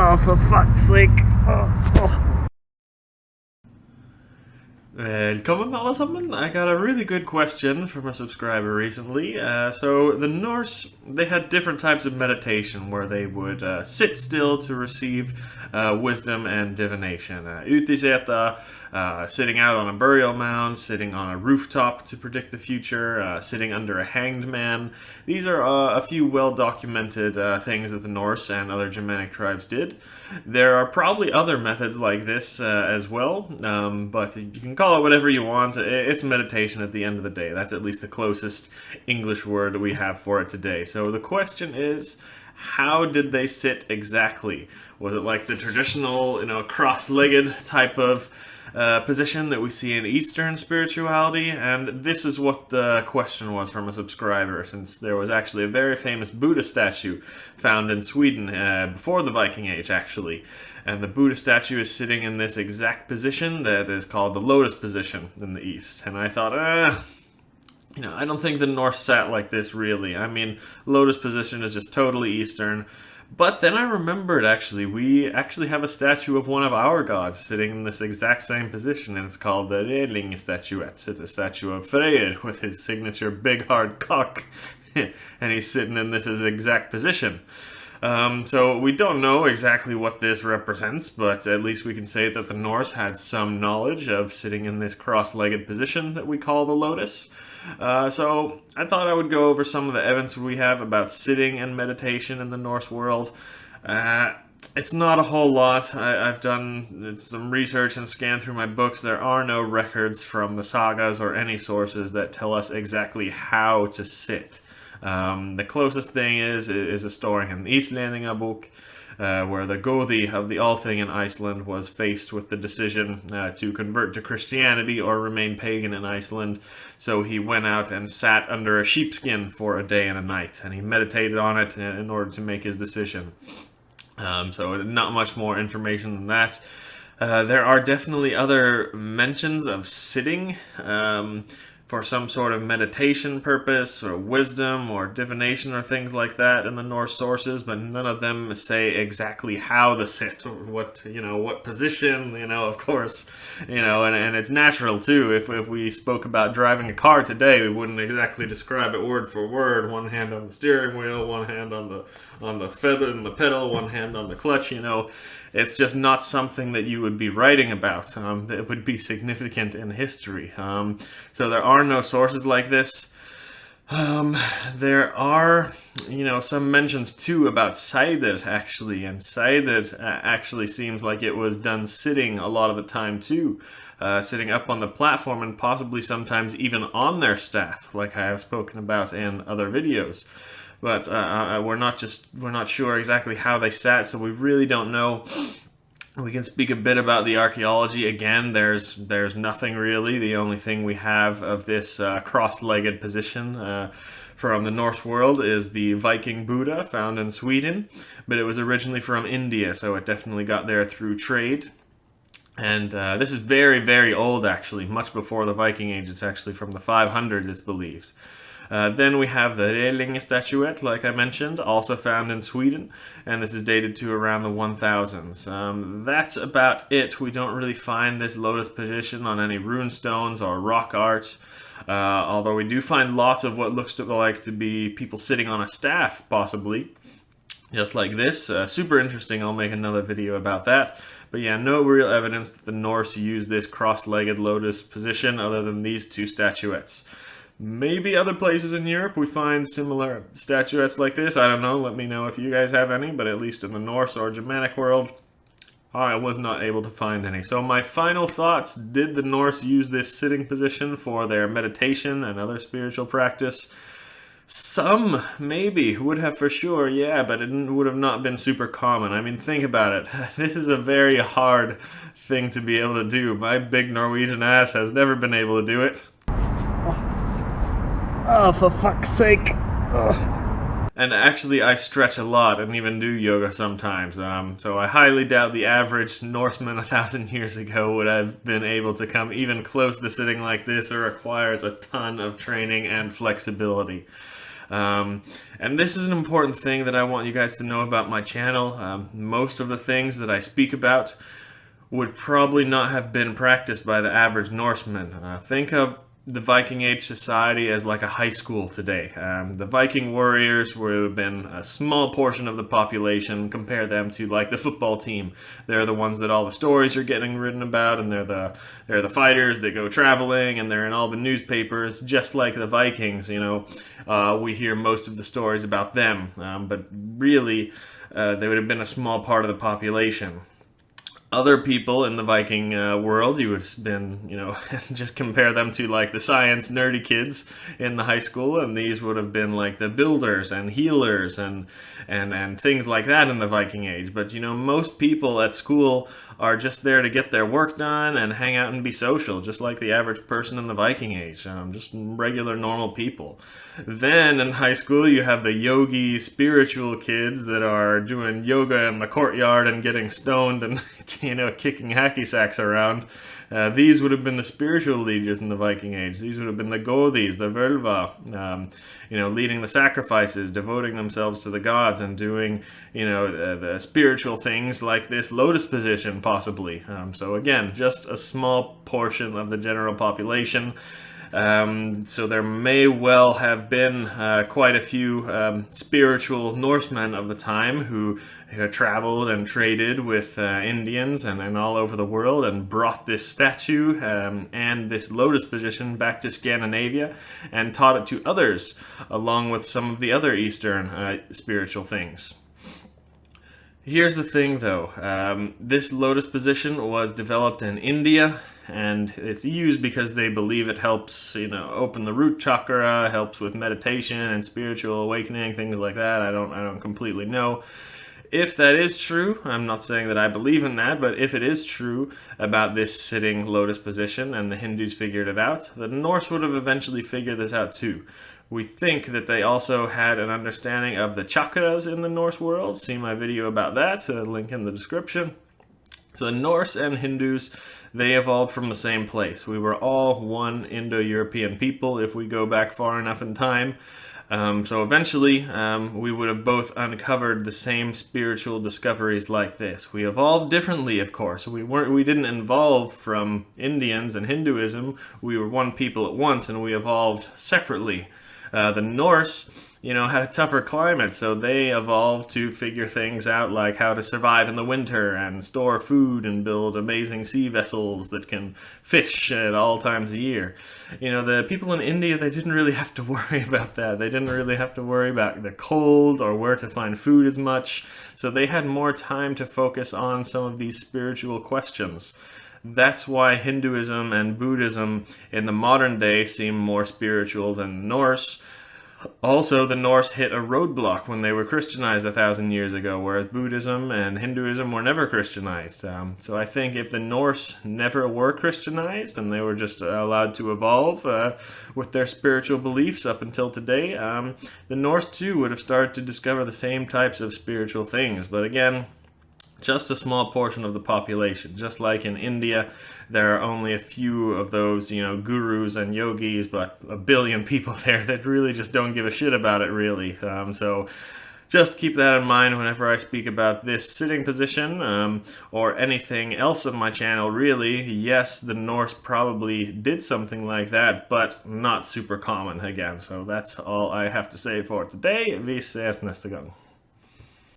Oh, for fuck's sake. Oh. Velkommen alle sammen. I got a really good question from a subscriber recently. So the Norse, they had different types of meditation where they would sit still to receive wisdom and divination. Utiseta, sitting out on a burial mound, sitting on a rooftop to predict the future, sitting under a hanged man. These are a few well-documented things that the Norse and other Germanic tribes did. There are probably other methods like this as well, but you can call it whatever you want. It's meditation at the end of the day. That's at least the closest English word we have for it today. So the question is, how did they sit exactly? Was it like the traditional, cross-legged type of position that we see in Eastern spirituality? And this is what the question was from a subscriber, since there was actually a very famous Buddha statue found in Sweden before the Viking Age, actually. And the Buddha statue is sitting in this exact position that is called the Lotus position in the East. And I thought, I don't think the Norse sat like this, really. I mean, Lotus position is just totally Eastern. But then I remembered, we actually have a statue of one of our gods sitting in this exact same position, and it's called the Rällinge Statuette. It's a statue of Freyr with his signature big hard cock, and he's sitting in this exact position. So we don't know exactly what this represents, but at least we can say that the Norse had some knowledge of sitting in this cross-legged position that we call the Lotus. So I thought I would go over some of the evidence we have about sitting and meditation in the Norse world. It's not a whole lot. I've done some research and scanned through my books. There are no records from the sagas or any sources that tell us exactly how to sit. The closest thing is a story in the Islendinga book, where the Goði of the Althing in Iceland was faced with the decision to convert to Christianity or remain pagan in Iceland. So he went out and sat under a sheepskin for a day and a night, and he meditated on it in order to make his decision. So not much more information than that. There are definitely other mentions of sitting for some sort of meditation purpose or wisdom or divination or things like that in the Norse sources, but none of them say exactly how to sit or what position, of course, and it's natural too. If we spoke about driving a car today, we wouldn't exactly describe it word for word. One hand on the steering wheel, one hand on the feather and the pedal, one hand on the clutch, It's just not something that you would be writing about that would be significant in history. So there are no sources like this. There are, some mentions too about Seider, actually, and Seider actually seems like it was done sitting a lot of the time too. Sitting up on the platform and possibly sometimes even on their staff, like I have spoken about in other videos. But we're not sure exactly how they sat, so we really don't know. We can speak a bit about the archaeology. Again, there's nothing really. The only thing we have of this cross-legged position from the Norse world is the Viking Buddha found in Sweden, but it was originally from India, so it definitely got there through trade. And this is very, very old, actually, much before the Viking Age. It's actually from the 500s, it's believed. Then we have the Rällinge Statuette, like I mentioned, also found in Sweden, and this is dated to around the 1000s. That's about it. We don't really find this Lotus position on any rune stones or rock art, although we do find lots of what looks like to be people sitting on a staff, possibly, just like this. Super interesting. I'll make another video about that. But yeah, no real evidence that the Norse used this cross-legged Lotus position other than these two statuettes. Maybe other places in Europe we find similar statuettes like this. I don't know. Let me know if you guys have any, but at least in the Norse or Germanic world, I was not able to find any. So my final thoughts: did the Norse use this sitting position for their meditation and other spiritual practice? Some, maybe, would have for sure, yeah, but it would have not been super common. I mean, think about it. This is a very hard thing to be able to do. My big Norwegian ass has never been able to do it. Oh, for fuck's sake. Ugh. And actually, I stretch a lot and even do yoga sometimes. So I highly doubt the average Norseman 1,000 years ago would have been able to come even close to sitting like this. It requires a ton of training and flexibility. And this is an important thing that I want you guys to know about my channel. Most of the things that I speak about would probably not have been practiced by the average Norseman. Think of the Viking Age society as like a high school today. The Viking warriors would have been a small portion of the population. Compare them to like the football team. They're the ones that all the stories are getting written about, and they're the fighters that go traveling, and they're in all the newspapers, just like the Vikings. You know, we hear most of the stories about them, but really, they would have been a small part of the population. Other people in the Viking world, you would have been, you know, just compare them to like the science nerdy kids in the high school, and these would have been like the builders and healers and things like that in the Viking Age. But you know, most people at school are just there to get their work done and hang out and be social, just like the average person in the Viking Age, just regular normal people. Then in high school you have the yogi spiritual kids that are doing yoga in the courtyard and getting stoned and you know, kicking hacky sacks around. These would have been the spiritual leaders in the Viking Age. These would have been the Godis, the Völva, you know, leading the sacrifices, devoting themselves to the gods, and doing, you know, the spiritual things like this Lotus position, possibly. So again, just a small portion of the general population. So there may well have been quite a few spiritual Norsemen of the time who traveled and traded with Indians and all over the world, and brought this statue and this lotus position back to Scandinavia and taught it to others, along with some of the other Eastern spiritual things. Here's the thing though, this lotus position was developed in India, and it's used because they believe it helps, you know, open the root chakra, helps with meditation and spiritual awakening, things like that. I don't completely know. If that is true, I'm not saying that I believe in that, but if it is true about this sitting lotus position and the Hindus figured it out, the Norse would have eventually figured this out too. We think that they also had an understanding of the chakras in the Norse world. See my video about that, link in the description. So the Norse and Hindus, they evolved from the same place. We were all one Indo-European people if we go back far enough in time. So eventually, we would have both uncovered the same spiritual discoveries like this. We evolved differently, of course. We didn't evolve from Indians and Hinduism. We were one people at once, and we evolved separately. The Norse, you know, had a tougher climate, so they evolved to figure things out like how to survive in the winter and store food and build amazing sea vessels that can fish at all times of year. You know, the people in India, they didn't really have to worry about that. They didn't really have to worry about the cold or where to find food as much, so they had more time to focus on some of these spiritual questions. That's why Hinduism and Buddhism in the modern day seem more spiritual than the Norse. Also, the Norse hit a roadblock when they were Christianized 1,000 years ago, whereas Buddhism and Hinduism were never Christianized. So I think if the Norse never were Christianized and they were just allowed to evolve with their spiritual beliefs up until today, the Norse too would have started to discover the same types of spiritual things. But again, just a small portion of the population. Just like in India, there are only a few of those, you know, gurus and yogis, but 1 billion people there that really just don't give a shit about it, really. So just keep that in mind whenever I speak about this sitting position, or anything else on my channel, really. Yes, the Norse probably did something like that, but not super common again. So that's all I have to say for today. Vi ses nästa gång.